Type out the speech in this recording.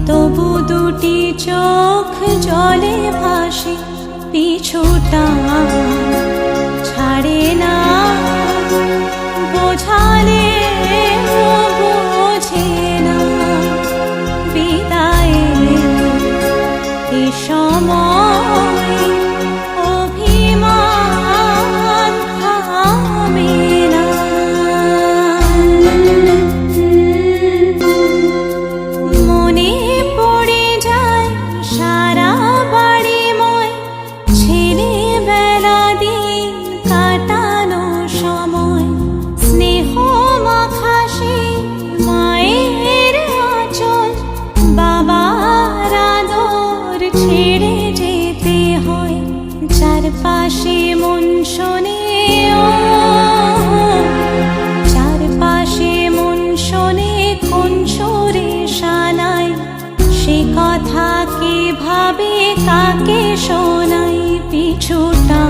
তবু দুটি চোখ জলে ভাসে, পিছুটা ছাড়ে না, বোঝালে বোঝে না। বিদায়ের এ সময় অভিমান থামে না। মনে পড়ে যায় সারা বাড়িময় ছেলেবেলা, দিন কাটানো সময়। স্নেহ মাখা সেই মায়ের আঁচল, বাবার আদর ছেড়ে যেতে হয়। চারপাশে মন শোনে, চারপাশে মন শোনে কোন সুরে শানায়। সে কথা কে ভাবে, কাকে শোনাই, পিছুটা